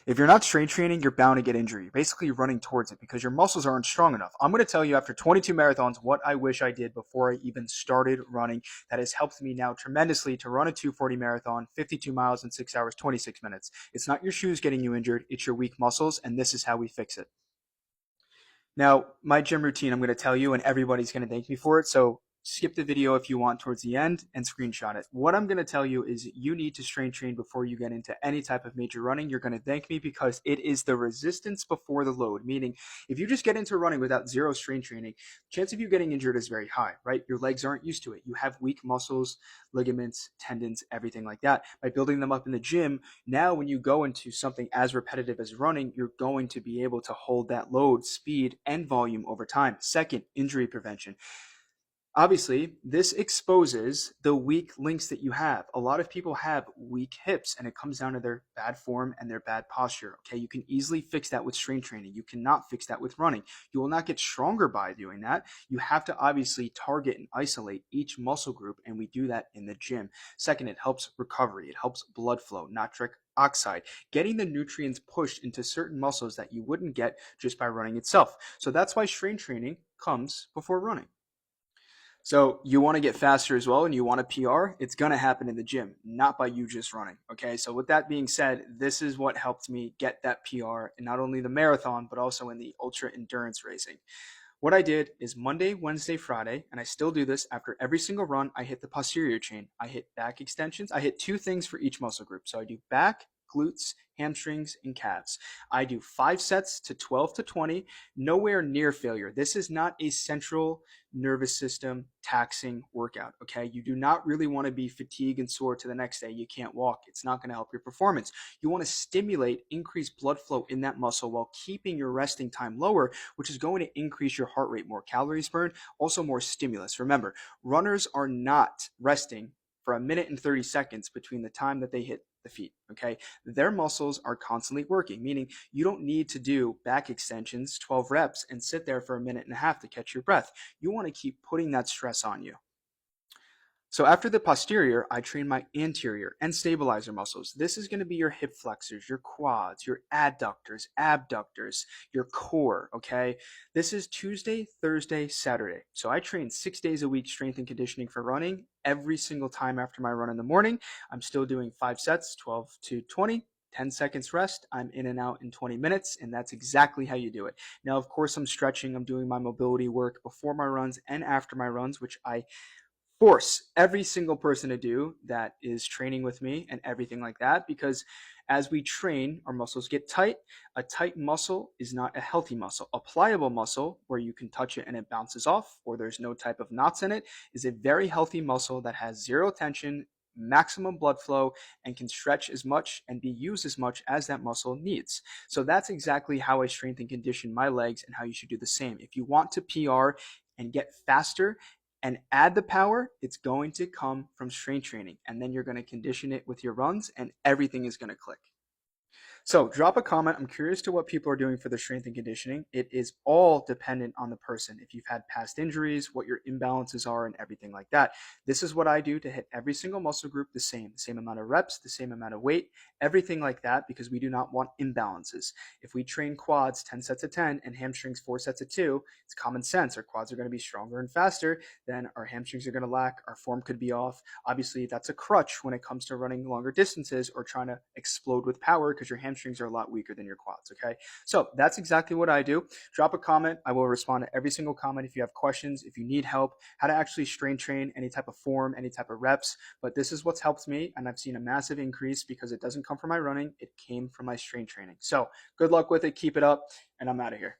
If you're not strength training, you're bound to get injury. You're basically running towards it because your muscles aren't strong enough. I'm going to tell you after 22 marathons what I wish I did before I even started running that has helped me now tremendously to run a 240 marathon, 52 miles in 6 hours, 26 minutes. It's not your shoes getting you injured, it's your weak muscles, and this is how we fix it. Now, my gym routine, I'm going to tell you, and everybody's going to thank me for it. So skip the video if you want towards the end and screenshot it. What I'm going to tell you is you need to strength train before you get into any type of major running. You're going to thank me because it is the resistance before the load. Meaning, if you just get into running without zero strength training, chance of you getting injured is very high, right? Your legs aren't used to it. You have weak muscles, ligaments, tendons, everything like that. By building them up in the gym, now when you go into something as repetitive as running, you're going to be able to hold that load, speed, and volume over time. Second, injury prevention. Obviously, this exposes the weak links that you have. A lot of people have weak hips, and it comes down to their bad form and their bad posture. Okay, you can easily fix that with strength training. You cannot fix that with running. You will not get stronger by doing that. You have to obviously target and isolate each muscle group, and we do that in the gym. Second, it helps recovery. It helps blood flow, nitric oxide, getting the nutrients pushed into certain muscles that you wouldn't get just by running itself. So that's why strength training comes before running. So you want to get faster as well and you want a PR, it's going to happen in the gym, not by you just running. Okay. So with that being said, this is what helped me get that PR in not only the marathon, but also in the ultra endurance racing. What I did is Monday, Wednesday, Friday, and I still do this after every single run, I hit the posterior chain. I hit back extensions. I hit two things for each muscle group. So I do back, glutes, hamstrings, and calves. I do 5 sets to 12 to 20, nowhere near failure. This is not a central nervous system taxing workout, okay? You do not really want to be fatigued and sore to the next day. You can't walk. It's not going to help your performance. You want to stimulate increased blood flow in that muscle while keeping your resting time lower, which is going to increase your heart rate, more calories burned, also more stimulus. Remember, runners are not resting for a minute and 30 seconds between the time that they hit the feet, okay? Their muscles are constantly working, meaning you don't need to do back extensions, 12 reps, and sit there for a minute and a half to catch your breath. You want to keep putting that stress on you. So after the posterior, I train my anterior and stabilizer muscles. This is going to be your hip flexors, your quads, your adductors, abductors, your core, okay? This is Tuesday, Thursday, Saturday. So I train 6 days a week strength and conditioning for running every single time after my run in the morning. I'm still doing 5 sets, 12 to 20. 10 seconds rest, I'm in and out in 20 minutes, and that's exactly how you do it. Now, of course, I'm stretching, I'm doing my mobility work before my runs and after my runs, which I force every single person to do that is training with me and everything like that, because as we train, our muscles get tight. A tight muscle is not a healthy muscle. A pliable muscle where you can touch it and it bounces off, or there's no type of knots in it, is a very healthy muscle that has zero tension, maximum blood flow, and can stretch as much and be used as much as that muscle needs. So that's exactly how I strengthen condition my legs and how you should do the same. If you want to PR and get faster and add the power, it's going to come from strength training. And then you're going to condition it with your runs and everything is going to click. So drop a comment. I'm curious to what people are doing for their strength and conditioning. It is all dependent on the person. If you've had past injuries, what your imbalances are and everything like that. This is what I do to hit every single muscle group the same amount of reps, the same amount of weight, everything like that, because we do not want imbalances. If we train quads 10 sets of 10 and hamstrings 4 sets of 2, it's common sense. Our quads are going to be stronger and faster, then our hamstrings are going to lack, our form could be off. Obviously, that's a crutch when it comes to running longer distances or trying to explode with power because your hamstrings are a lot weaker than your quads, okay? So that's exactly what I do. Drop a comment. I will respond to every single comment if you have questions, if you need help, how to actually strength train, any type of form, any type of reps. But this is what's helped me, and I've seen a massive increase because it doesn't come from my running. It came from my strength training. So good luck with it. Keep it up, and I'm out of here.